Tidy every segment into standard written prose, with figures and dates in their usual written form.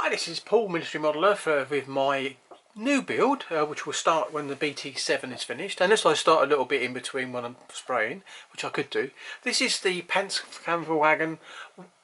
Hi, this is Paul, Military Modeller, with my new build, which will start when the BT7 is finished, unless I start a little bit in between when I'm spraying, which I could do. This is the Panzer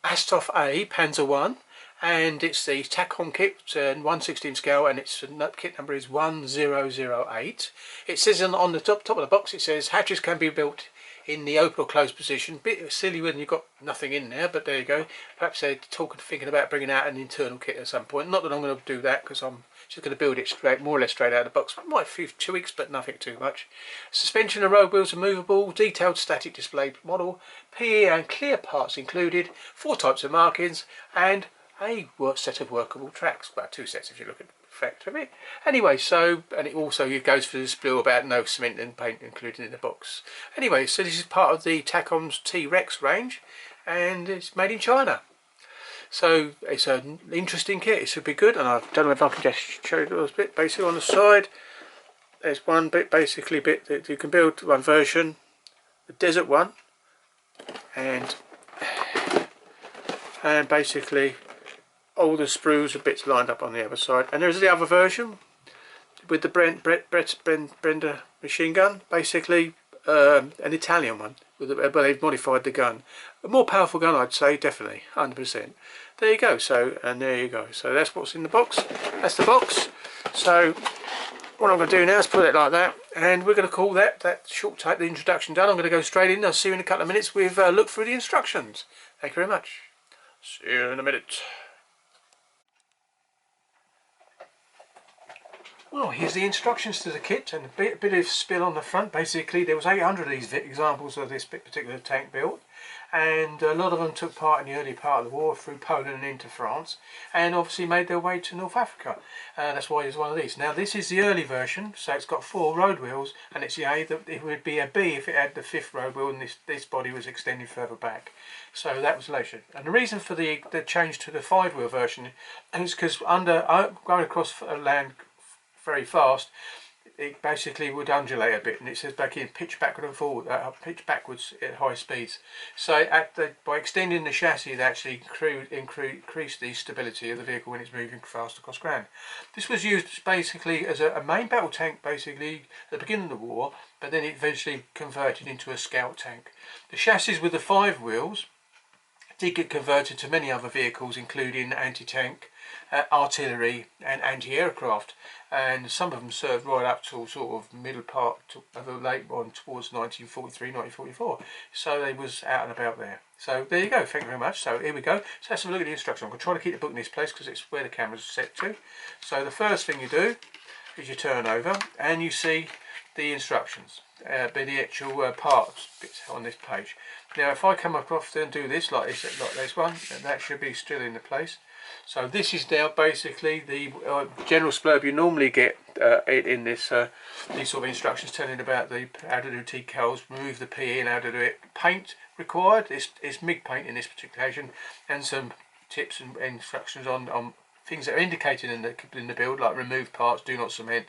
Asthoff A Panzer 1, and it's the Takom kit, 1/16 scale, and its kit number is 1008. It says on the top of the box, it says hatches can be built in the open or closed position. Bit silly when you've got nothing in there, but there you go. Perhaps they're thinking about bringing out an internal kit at some point. Not that I'm going to do that, because I'm just going to build it more or less straight out of the box. Might a few tweaks, but nothing too much. Suspension and road wheels are movable. Detailed static display model. PE and clear parts included. 4 types of markings and a set of workable tracks. Well, 2 sets if you look at the effect of it. Anyway, and it also goes for the Sprue about no cement and paint included in the box. Anyway, so this is part of the Takom's T-Rex range, and it's made in China. So it's an interesting kit. It should be good, and I don't know if I can just show you a little bit. Basically on the side, there's one bit, basically bit that you can build one version, the desert one, and basically all the sprues and bits lined up on the other side. And there's the other version with the Brenda machine gun, basically an Italian one, but they've modified the gun. A more powerful gun, I'd say, definitely, 100%. There you go. So, and there you go. So that's what's in the box. That's the box. So what I'm going to do now is put it like that, and we're going to call that short tape, the introduction, done. I'm going to go straight in. I'll see you in a couple of minutes with a look through the instructions. Thank you very much. See you in a minute. Well, here's the instructions to the kit, and a bit of spill on the front. Basically, there was 800 of these examples of this particular tank built, and a lot of them took part in the early part of the war through Poland and into France, and obviously made their way to North Africa. That's why there's one of these. Now, this is the early version, so it's got 4 road wheels, and it's the A. It would be a B if it had the 5th road wheel, and this body was extended further back. So that was later. And the reason for the change to the 5-wheel version is because going across land very fast, it basically would undulate a bit, and it says back in pitch backward and forward, pitch backwards at high speeds. So by extending the chassis, it actually increased the stability of the vehicle when it's moving fast across ground. This was used basically as a main battle tank, basically at the beginning of the war, but then it eventually converted into a scout tank. The chassis with the 5 wheels did get converted to many other vehicles, including anti-tank, artillery and anti-aircraft, and some of them served right up to sort of middle part of the late one towards 1943, 1944. So they was out and about there. So there you go, thank you very much. So here we go. So let's have a look at the instructions. I'm going to try to keep the book in this place because it's where the camera's set to. So the first thing you do is you turn over and you see the instructions, the actual parts bits on this page. Now if I come across and do this like this one, and that should be still in the place. So this is now basically the general splurb you normally get in this these sort of instructions, telling about how to do decals, remove the PE and how to do it. Paint required, it's MIG paint in this particular occasion, and some tips and instructions on things that are indicated in the build, like remove parts, do not cement,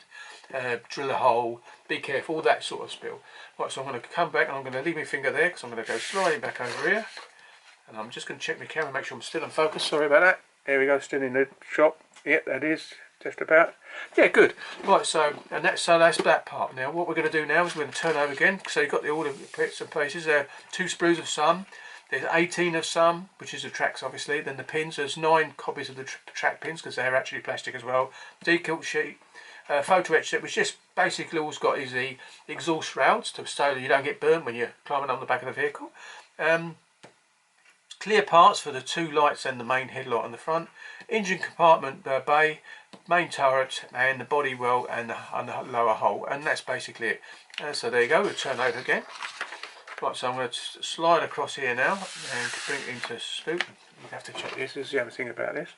drill a hole, be careful, all that sort of spill. Right, so I'm going to come back and I'm going to leave my finger there because I'm going to go sliding back over here, and I'm just going to check my camera, make sure I'm still in focus. Sorry about that. There we go, still in the shop. Yep, that is just about. Yeah, good. Right, so that's that part. Now what we're going to do now is we're going to turn over again. So you've got all the bits and places there. 2 sprues of some. There's 18 of some, which is the tracks obviously. Then the pins. There's 9 copies of the track pins because they're actually plastic as well. Decal sheet. Photo etch set, which just basically all's got is the exhaust routes so that you don't get burnt when you're climbing on the back of the vehicle. Clear parts for the 2 lights and the main headlight on the front. Engine compartment bay, main turret, and the body well and the lower hull, and that's basically it. So there you go. We'll turn over again. Right, so I'm going to slide across here now and bring it into spook. You have to check this. This is the other thing about this.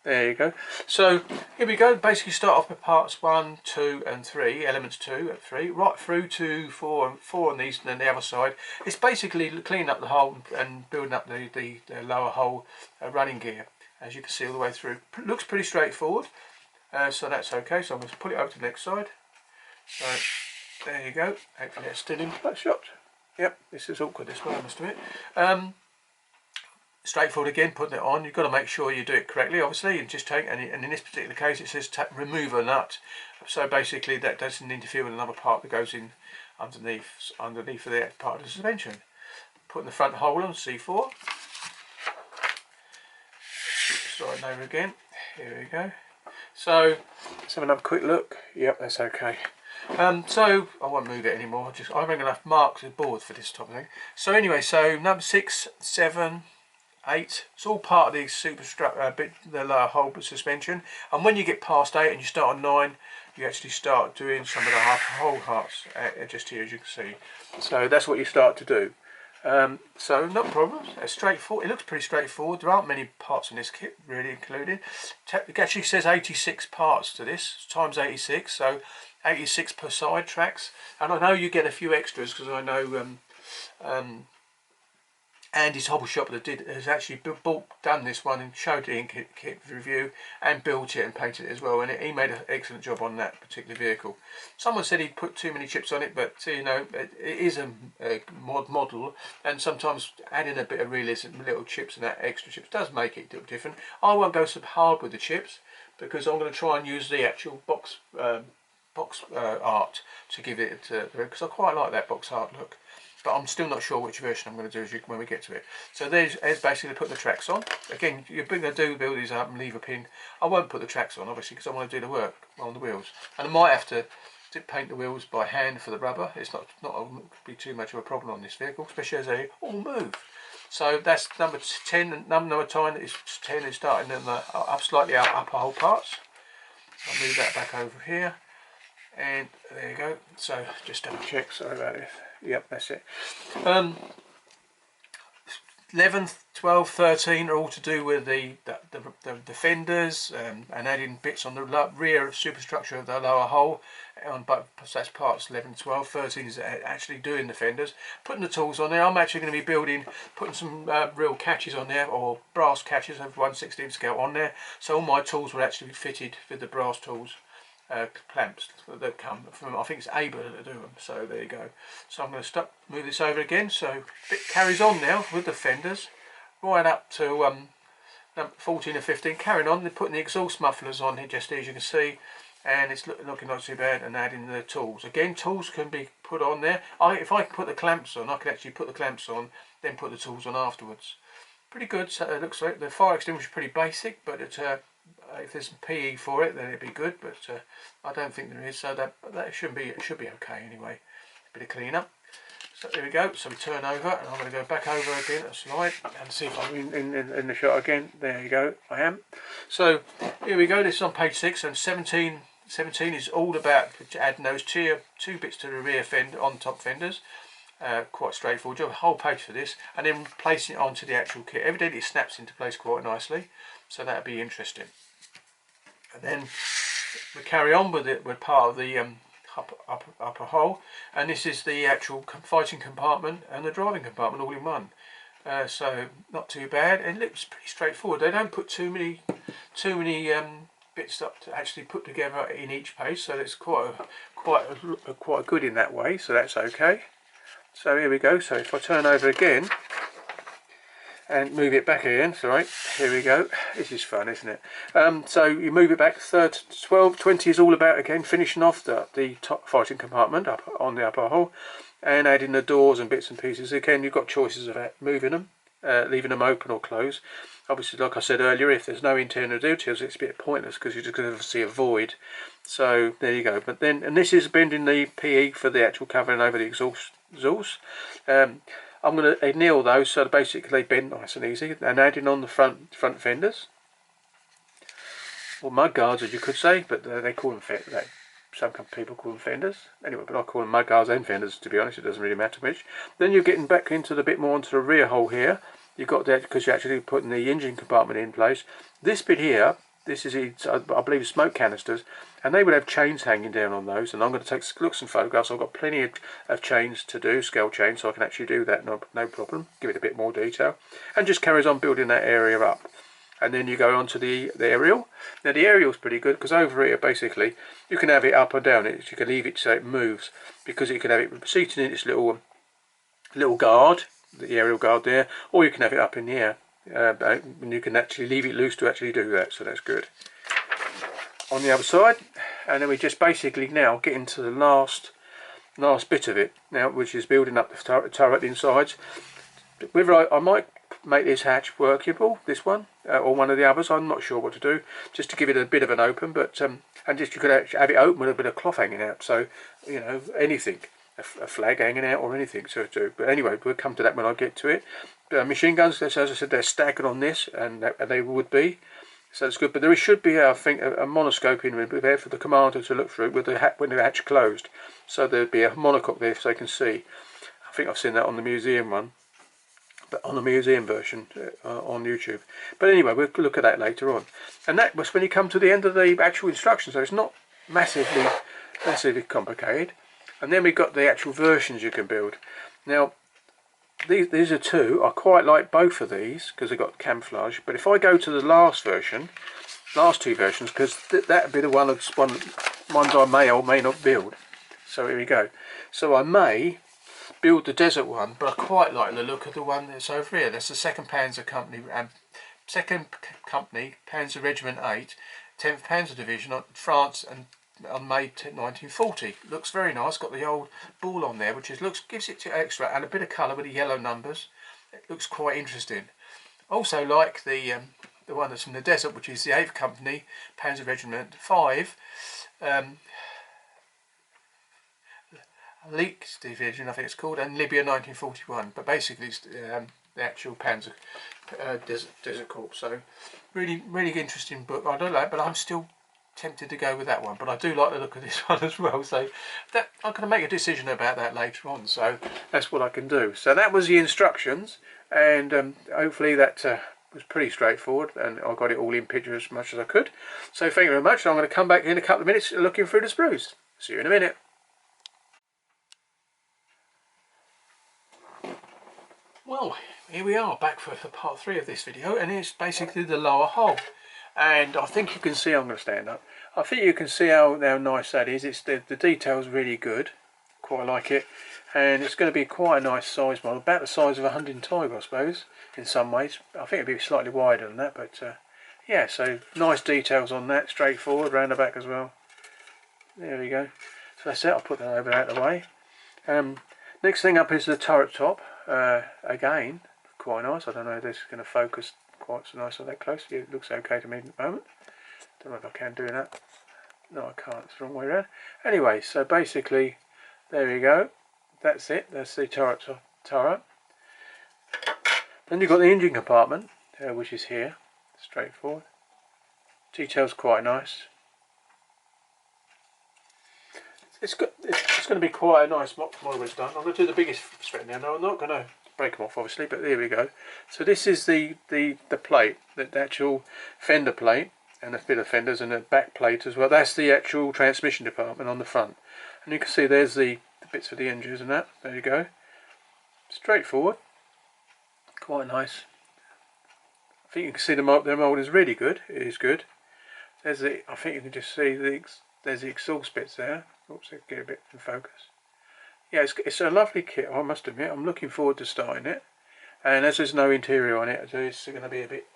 There you go. So here we go. Basically start off with parts 1, 2 and 3, elements 2 and 3, right through to 4 on these, and then the other side. It's basically cleaning up the hull and building up the lower hull running gear, as you can see all the way through. Looks pretty straightforward, so that's okay. So I'm going to put it over to the next side. So there you go. Hopefully that's still in shot. Yep, this is awkward this way, I must admit. straightforward again, putting it on. You've got to make sure you do it correctly, obviously, and just take, and in this particular case it says remove a nut, so basically that doesn't interfere with another part that goes in underneath of the part of the suspension. Putting the front hole on, C4. Starting over again. Here we go. So let's have another quick look. Yep, that's okay. So I won't move it anymore. I haven't enough marks and boards for this type of thing. So anyway, so number 6, 7, 8. It's all part of the superstructure, the lower hole suspension. And when you get past 8 and you start on 9, you actually start doing some of the hole parts just here, as you can see. So that's what you start to do. So no problems. It's straightforward. It looks pretty straightforward. There aren't many parts in this kit really included. It actually says 86 parts to this, times 86, so 86 per side tracks. And I know you get a few extras because I know Andy's Hobble Shop has actually done this one and showed it in kit review and built it and painted it as well, and he made an excellent job on that particular vehicle. Someone said he'd put too many chips on it, but you know, it is a model, and sometimes adding a bit of realism, little chips and that extra chips does make it look different. I won't go so hard with the chips because I'm going to try and use the actual box art to give it because I quite like that box art look. But I'm still not sure which version I'm going to do when we get to it. So there's basically putting the tracks on. Again, you're going to build these up and leave a pin. I won't put the tracks on, obviously, because I want to do the work on the wheels. And I might have to paint the wheels by hand for the rubber. It's not be too much of a problem on this vehicle, especially as they all move. So that's number 10. And number 10 is starting in the slightly upper hole parts. I'll move that back over here. And there you go. So just double check, sorry about this. Yep, that's it. 11, 12, 13 are all to do with the fenders and adding bits on the rear superstructure of the lower hull. But that's parts 11, 12, 13 is actually doing the fenders. Putting the tools on there. I'm actually going to be putting some real catches on there, or brass catches of 1/16 scale on there. So all my tools were actually fitted with the brass tools. Clamps that come from, I think it's Aber that do them, so there you go. So I'm going to move this over again, so it carries on now with the fenders right up to number 14 and 15, carrying on. They're putting the exhaust mufflers on here just as you can see, and it's looking not too bad, and adding the tools. Again, tools can be put on there. If I can put the clamps on, I can actually put the clamps on, then put the tools on afterwards. Pretty good. So it looks like the fire extinguisher is pretty basic, but it's if there's some PE for it, then it'd be good, but I don't think there is, so that it should be okay anyway. A bit of clean up. So there we go. So we turn over, and I'm going to go back over again a slide and see if I'm in the shot again. There you go. I am. So here we go. This is on page 6, and 17 is all about adding those two bits to the rear fender on top fenders. Quite straightforward job. Whole page for this, and then placing it onto the actual kit. Evidently, it snaps into place quite nicely, so that'd be interesting. And then we carry on with it with part of the upper hull, and this is the actual fighting compartment and the driving compartment all in one. So not too bad, and it looks pretty straightforward. They don't put too many bits up to actually put together in each page, so it's quite good in that way. So that's okay. So here we go. So if I turn over again and move it back again, sorry, here we go. This is fun, isn't it? So you move it back, 12, 20 is all about, again, finishing off the top fighting compartment up on the upper hull, and adding the doors and bits and pieces. Again, you've got choices of moving them, leaving them open or closed. Obviously, like I said earlier, if there's no internal details, it's a bit pointless because you're just going to see a void. So there you go. But then, and this is bending the PE for the actual covering over the exhaust. I'm going to anneal those so basically they bend nice and easy, and adding on the front fenders, or mud guards as you could say, but they call them some people call them fenders. Anyway, but I call them mud guards and fenders, to be honest. It doesn't really matter much. Then you're getting back into the bit more onto the rear hull here. You've got that because you're actually putting the engine compartment in place. This bit here, this is, I believe, smoke canisters, and they would have chains hanging down on those, and I'm going to take looks and photographs. I've got plenty of chains to do, scale chains, so I can actually do that, no problem. Give it a bit more detail, and just carries on building that area up. And then you go on to the aerial. Now the aerial's pretty good because over here basically you can have it up or down. You can leave it so it moves, because you can have it seated in its little guard, the aerial guard there, or you can have it up in the air. and you can actually leave it loose to actually do that, so that's good. On the other side, and then we just basically now get into the last bit of it now, which is building up the turret insides. Whether I might make this hatch workable, this one, or one of the others, I'm not sure what to do, just to give it a bit of an open, but and just you could actually have it open with a bit of cloth hanging out, so you know, anything, a flag hanging out or anything to do. But anyway, we'll come to that when I get to it. Machine guns, as I said, they're staggered on this, and they would be, so that's good. But there should be, I think, a monoscope in there for the commander to look through with when the hatch closed, so there'd be a monocoque there so they can see. I think I've seen that on the museum one, but on the museum version on YouTube. But anyway, we'll look at that later on. And that was when you come to the end of the actual instructions, so it's not massively complicated. And then we've got the actual versions you can build. Now, these are two. I quite like both of these because they've got camouflage. But if I go to the last two versions, because that'd be the ones I may or may not build. So here we go. So I may build the desert one, but I quite like the look of the one that's over here. That's the 2nd Panzer Company, Panzer Regiment 8, 10th Panzer Division, France, and on May 1940. Looks very nice. Got the old ball on there, which gives it extra and a bit of colour with the yellow numbers. It looks quite interesting. Also like the one that's in the desert, which is the 8th Company, Panzer Regiment 5. Leaks Division, I think it's called, and Libya 1941. But basically, it's the actual Panzer Desert Corps. So, really interesting book. I don't like, but I'm still tempted to go with that one. But I do like the look of this one as well. So, I'm going to make a decision about that later on. So, that's what I can do. So that was the instructions, and hopefully that was pretty straightforward, and I got it all in picture as much as I could. So, thank you very much. I'm going to come back in a couple of minutes looking through the sprues. See you in a minute. Well, here we are back for part 3 of this video, and it's basically the lower hull. And I think you can see, I'm going to stand up, I think you can see how nice that is. It's the detail's really good, quite like it, and it's going to be quite a nice size model, about the size of a hunting tiger I suppose, in some ways. I think it'd be slightly wider than that, but yeah, so nice details on that, straightforward, round the back as well. There we go. So that's it, I'll put that over out of the way. Next thing up is the turret top. Again, quite nice. I don't know if this is going to focus quite so nice or that close. It looks okay to me at the moment. Don't know if I can do that. No, I can't. It's the wrong way around. Anyway, so basically, there you go. That's it. That's the turret. Then you've got the engine compartment, which is here. Straightforward. Detail's quite nice. It's going to be quite a nice model it's done. I'm going to do the biggest spec now. No, I'm not going to break them off, obviously, but there we go. So this is the plate, the actual fender plate, and a bit of fenders and a back plate as well. That's the actual transmission department on the front. And you can see there's the bits for the engines and that. There you go. Straightforward. Quite nice. I think you can see the mould is really good. It is good. There's the, I think you can just see there's the exhaust bits there. Oops, get a bit in focus. Yeah, it's a lovely kit, I must admit. I'm looking forward to starting it. And as there's no interior on it, it's going to be a bit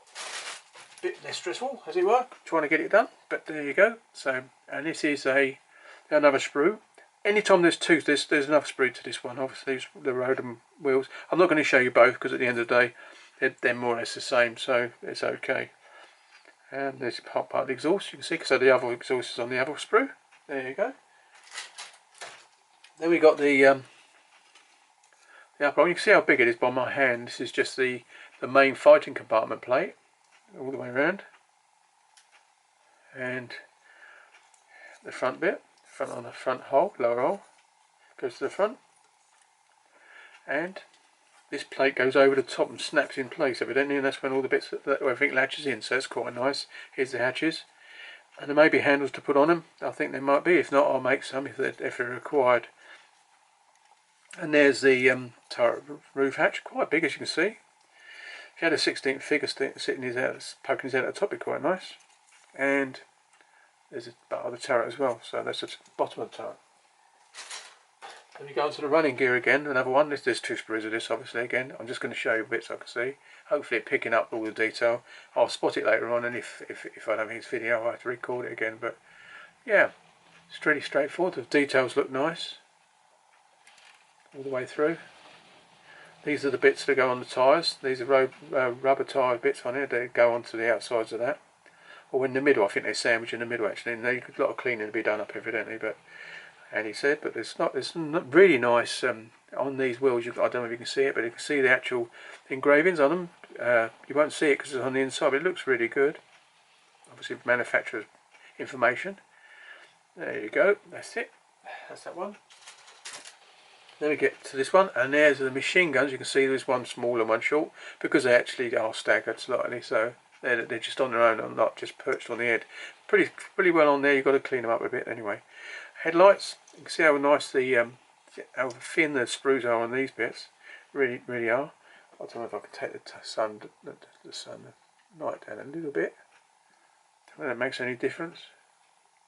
less stressful, as it were, trying to get it done. But there you go. So, and this is another sprue. Anytime there's two, there's another sprue to this one. Obviously, the Rodham wheels. I'm not going to show you both because at the end of the day, they're more or less the same, so it's okay. And there's part of the exhaust, you can see, so the other exhaust is on the other sprue. There you go. Then we got the upper one. You can see how big it is by my hand. This is just the main fighting compartment plate, all the way around. And the front bit, on the front hole, lower hole, goes to the front. And this plate goes over the top and snaps in place evidently, and that's when all the bits that everything latches in, so that's quite nice. Here's the hatches. And there may be handles to put on them. I think there might be. If not, I'll make some if they're required. And there's the turret roof hatch, quite big as you can see. If you had a 16th figure poking his head at the top, it'd be quite nice. And there's a part of the turret as well, so that's the bottom of the turret. Then we go on to the running gear again, another one. There's 2 sprues of this, obviously. Again, I'm just going to show you bits I can see. Hopefully it picking up all the detail. I'll spot it later on, and if I don't think it's video, I'll have to record it again. But yeah, it's pretty straightforward. The details look nice all the way through. These are the bits that go on the tyres. These are rubber tyre bits on here. They go onto the outsides of that. Or in the middle, I think they sandwich in the middle actually. And there's a lot of cleaning to be done up evidently, but and he said, but it's not really nice on these wheels. I don't know if you can see it, but you can see the actual engravings on them. You won't see it because it's on the inside, but it looks really good. Obviously, manufacturer's information. There you go. That's it. That's that one. Then we get to this one, and there's the machine guns. You can see there's one small and one short because they actually are staggered slightly, so they're just on their own and not just perched on the head. Pretty well on there. You've got to clean them up a bit anyway. Headlights. You can see how nice how thin the sprues are on these bits. Really are. I don't know if I can take the light down a little bit. I don't know if that makes any difference.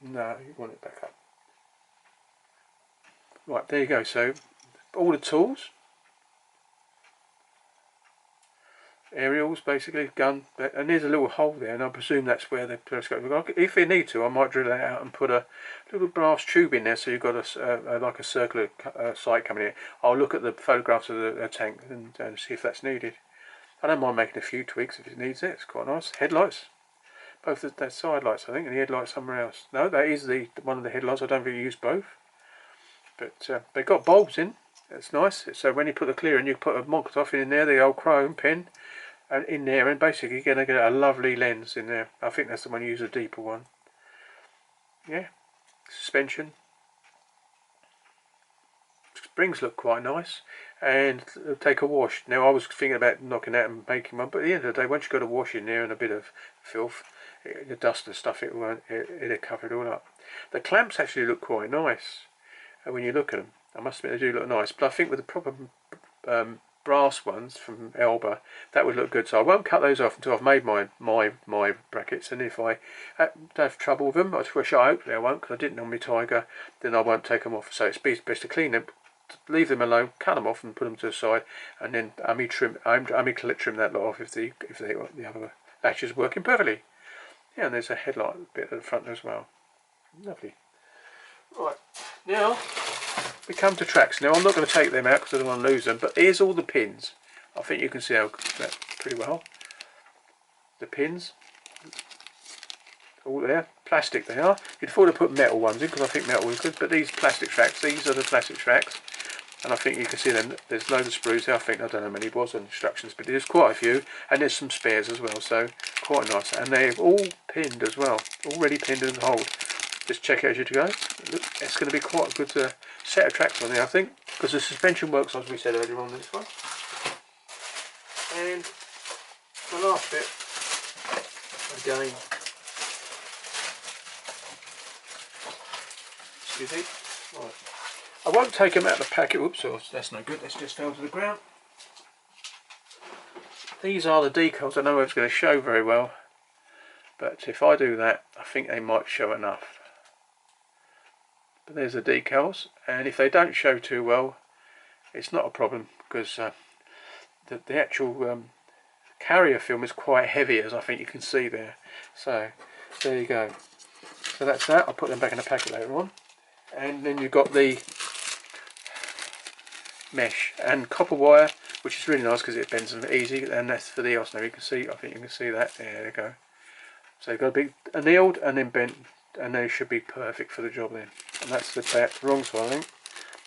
No, you want it back up. Right, there you go. So all the tools, aerials basically, gun, and there's a little hole there, and I presume that's where the periscope will go. If you need to, I might drill that out and put a little brass tube in there, so you've got like a circular sight coming in. I'll look at the photographs of the tank and see if that's needed. I don't mind making a few tweaks if it needs it. It's quite nice. Headlights, both the side lights I think, and the headlights somewhere else. No, that is one of the headlights. I don't think you use both, but they've got bulbs in. That's nice. So when you put the clear in, you put a Mokotov in there, the old chrome pin, and in there, and basically you're going to get a lovely lens in there. I think that's the one you use, a deeper one. Yeah. Suspension. Springs look quite nice, and take a wash. Now I was thinking about knocking out and making one, but at the end of the day, once you've got a wash in there and a bit of filth, the dust and stuff, it'll cover it all up. The clamps actually look quite nice when you look at them. I must admit they do look nice, but I think with the proper brass ones from Elba, that would look good. So I won't cut those off until I've made my brackets, and if I have trouble with them, which I hopefully I won't, because I didn't on my Tiger, then I won't take them off. So it's best to clean them, leave them alone, cut them off and put them to the side, and then trim that lot off if the other latches are working perfectly. Yeah, and there's a headlight bit at the front as well. Lovely. Right, now we come to tracks. Now I'm not going to take them out because I don't want to lose them, but here's all the pins. I think you can see that pretty well. The pins, all there, plastic they are. You'd thought to put metal ones in because I think metal was good, but these plastic tracks, these are the plastic tracks, and I think you can see them. There's loads of sprues there. I think, I don't know how many it was on instructions, but there's quite a few, and there's some spares as well, so quite nice. And they're all pinned as well, already pinned and hold. Just check it as you go. It's going to be quite a good set of tracks on there, I think, because the suspension works as we said earlier on this one. And the last bit, again, excuse me. Right. I won't take them out of the packet. Oops, that's no good. Let's just fell to the ground. These are the decals. I know it's going to show very well, but if I do that, I think they might show enough. But there's the decals, and if they don't show too well, it's not a problem, because the actual carrier film is quite heavy, as I think you can see there. So there you go. So that's that. I'll put them back in the packet later on. And then you've got the mesh and copper wire, which is really nice because it bends them easy, and that's for the else. Now you can see, I think you can see that. There you go. So you've got to be annealed and then bent, and they should be perfect for the job then. And that's the wrong side, I think.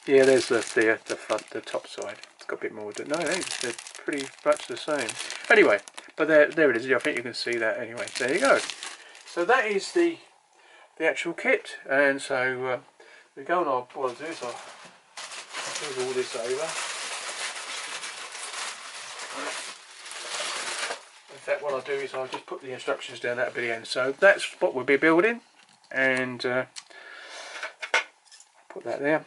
Yeah, there's the front, the top side. It's got a bit more. No, they're pretty much the same. Anyway, but there it is. I think you can see that anyway. There you go. So that is the actual kit, and so we go and what I'll do is I'll move all this over. In fact, what I'll do is I'll just put the instructions down at the end. So that's what we'll be building, and put that there.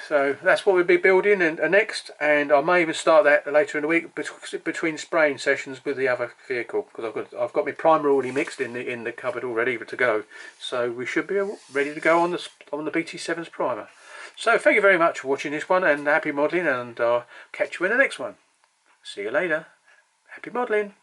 So that's what we'll be building next, and I may even start that later in the week between spraying sessions with the other vehicle, because I've got my primer already mixed in the cupboard all ready to go. So we should be ready to go on the BT7's primer. So thank you very much for watching this one, and happy modelling, and I'll catch you in the next one. See you later. Happy modelling.